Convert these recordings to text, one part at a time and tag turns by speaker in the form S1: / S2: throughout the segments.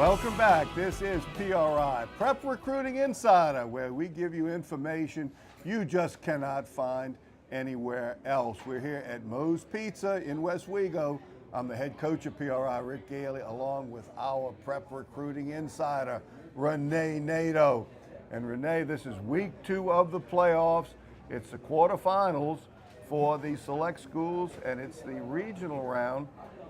S1: Welcome back. This is PRI, Prep Recruiting Insider, where we give you information you just cannot find anywhere else. We're here at Moe's Pizza in West Wego. I'm the head coach of PRI, Rick Gailey, along with our Prep Recruiting Insider, Renee Nato. And Renee, this is week 2 of the playoffs. It's the quarterfinals for the select schools, and it's the regional round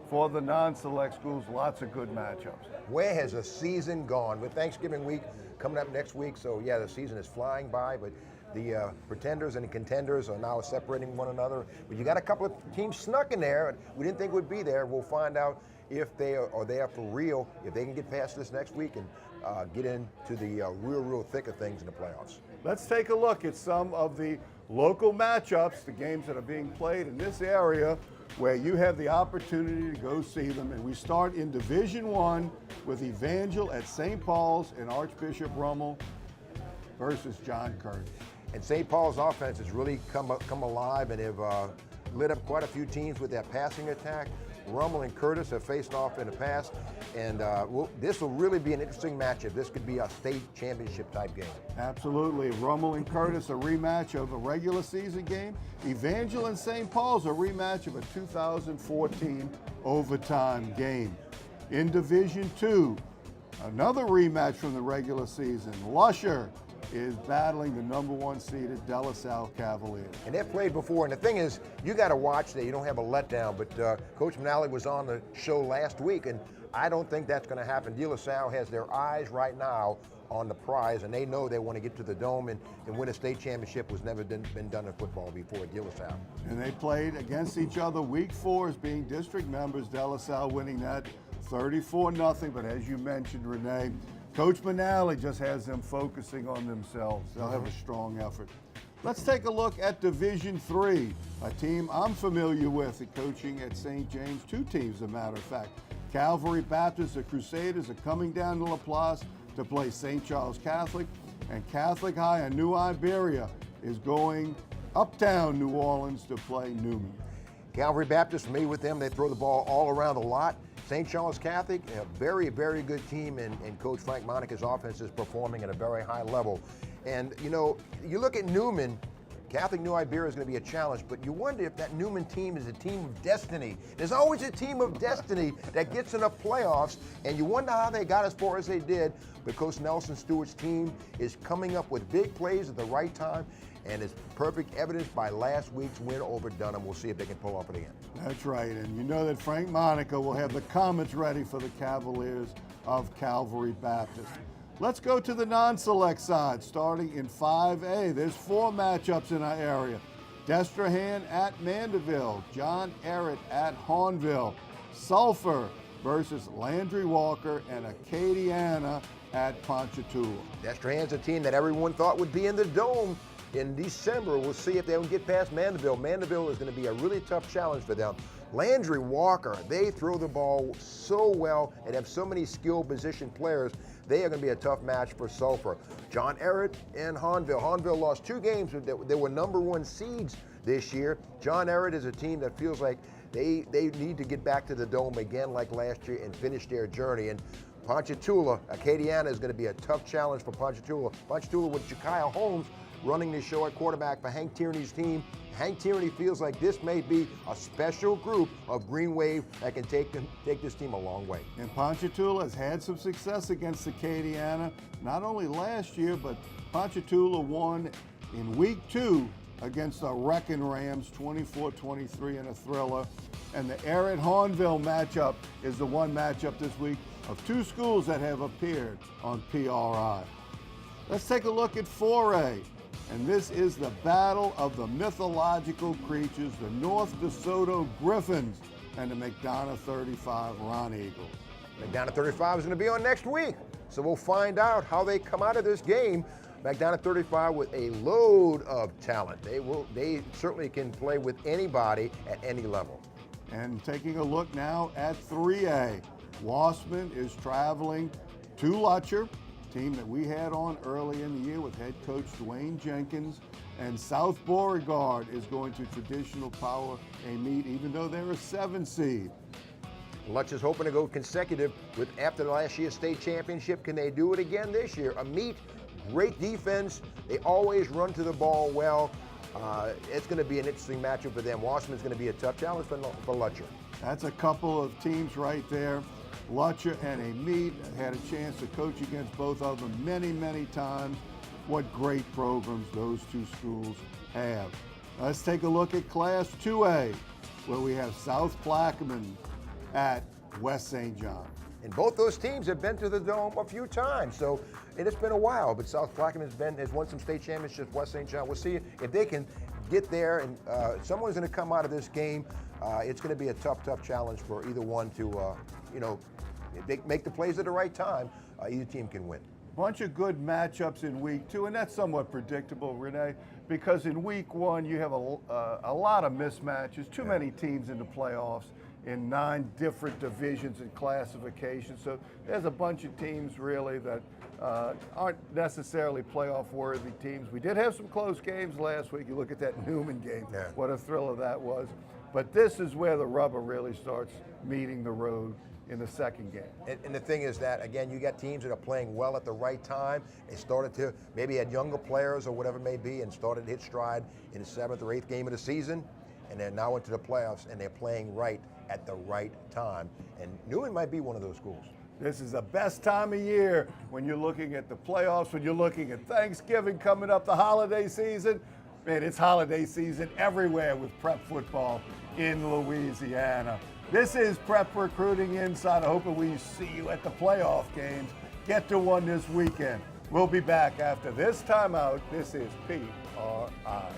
S1: for the non-select schools. Lots of good matchups.
S2: Where has the season gone? With Thanksgiving week coming up next week, so yeah, the season is flying by, but the pretenders and the contenders are now separating one another. But you got a couple of teams snuck in there. We didn't think would be there. We'll find out if they are there for real, if they can get past this next week and get into the real thick of things in the playoffs.
S1: Let's take a look at some of the local matchups, the games that are being played in this area where you have the opportunity to go see them. And we start in Division I with Evangel at St. Paul's and Archbishop Rummel versus John Kerr.
S2: And St. Paul's offense has really come alive and have lit up quite a few teams with that passing attack. Rummel and Curtis have faced off in the past, and this will really be an interesting matchup. This could be a state championship type game.
S1: Absolutely. Rummel and Curtis, a rematch of a regular season game. Evangel and St. Paul's, a rematch of a 2014 overtime game. In Division II, another rematch from the regular season. Lusher is battling the number 1 seeded De La Salle Cavaliers.
S2: And they've played before, and the thing is, you got to watch that you don't have a letdown, but Coach Manali was on the show last week, and I don't think that's going to happen. De La Salle has their eyes right now on the prize, and they know they want to get to the Dome and win a state championship. Was never been done in football before at De La Salle.
S1: And they played against each other week 4 as being district members, De La Salle winning that 34-0, but as you mentioned, Renee, Coach Manali just has them focusing on themselves. They'll have a strong effort. Let's take a look at Division III, a team I'm familiar with coaching at St. James. 2 teams, as a matter of fact. Calvary Baptist, the Crusaders, are coming down to LaPlace to play St. Charles Catholic, and Catholic High in New Iberia is going uptown New Orleans to play Newman.
S2: Calvary Baptist, me with them, they throw the ball all around a lot. St. Charles Catholic, a very good team, and Coach Frank Monica's offense is performing at a very high level. And you know, you look at Newman, Catholic New Iberia is going to be a challenge, but you wonder if that Newman team is a team of destiny. There's always a team of destiny that gets in the playoffs, and you wonder how they got as far as they did, but Coach Nelson Stewart's team is coming up with big plays at the right time, and it's perfect evidence by last week's win over Dunham. We'll see if they can pull off it again.
S1: That's right, and you know that Frank Monica will have the comments ready for the Cavaliers of Calvary Baptist. Let's go to the non-select side, starting in 5A. There's 4 matchups in our area. Destrehan at Mandeville, John Ehret at Hahnville, Sulphur versus Landry Walker, and Acadiana at Ponchatoula.
S2: Destrehan's a team that everyone thought would be in the Dome in December. We'll see if they can get past Mandeville. Mandeville is going to be a really tough challenge for them. Landry Walker, they throw the ball so well and have so many skilled position players. They are going to be a tough match for Sulphur. John Ehret and Hahnville. Hahnville lost 2 games. They were number 1 seeds this year. John Ehret is a team that feels like they need to get back to the Dome again like last year and finish their journey. And Ponchatoula, Acadiana is going to be a tough challenge for Ponchatoula. Ponchatoula with Jekiah Holmes running the show at quarterback for Hank Tierney's team. Hank Tierney feels like this may be a special group of Green Wave that can take this team a long way.
S1: And Ponchatoula has had some success against Acadiana, not only last year, but Ponchatoula won in week 2 against the Wrecking Rams, 24-23 in a thriller. And the Ehret-Hahnville matchup is the one matchup this week of 2 schools that have appeared on PRI. Let's take a look at 4A. And this is the battle of the mythological creatures, the North DeSoto Griffins and the McDonough 35 Ron Eagles.
S2: McDonough 35 is going to be on next week, so we'll find out how they come out of this game. McDonough 35 with a load of talent. They certainly can play with anybody at any level.
S1: And taking a look now at 3A, Wassman is traveling to Lutcher, team that we had on early in the year with head coach Dwayne Jenkins, and South Beauregard is going to traditional power a meet, even though they're a 7 seed.
S2: Lutz is hoping to go consecutive with after last year's state championship. Can they do it again this year? A meet, great defense. They always run to the ball well. It's going to be an interesting matchup for them. Wasserman's going to be a tough challenge for Lutcher.
S1: That's a couple of teams right there. Lutcher and a meet. Had a chance to coach against both of them many, many times. What great programs those two schools have. Let's take a look at Class 2A, where we have South Plaquemine at West St. John.
S2: And both those teams have been to the Dome a few times, so it's been a while. But South Plaquemine has won some state championships. West St. John, we'll see if they can get there. And someone's going to come out of this game. It's going to be a tough challenge for either one to, if they make the plays at the right time. Either team can win.
S1: Bunch of good matchups in week 2, and that's somewhat predictable, Renee, because in week 1 you have a lot of mismatches, too many teams in the playoffs in 9 different divisions and classifications. So there's a bunch of teams really that aren't necessarily playoff worthy teams. We did have some close games last week. You look at that Newman game, what a thriller that was. But this is where the rubber really starts meeting the road in the second game.
S2: And the thing is that, again, you got teams that are playing well at the right time. They started to, maybe had younger players or whatever it may be, and started to hit stride in the 7th or 8th game of the season, and they're now into the playoffs, and they're playing right at the right time. And Newman might be one of those schools.
S1: This is the best time of year when you're looking at the playoffs, when you're looking at Thanksgiving coming up, the holiday season. Man, it's holiday season everywhere with prep football in Louisiana. This is Prep Recruiting Insider. Hoping we see you at the playoff games. Get to one this weekend. We'll be back after this timeout. This is PRI.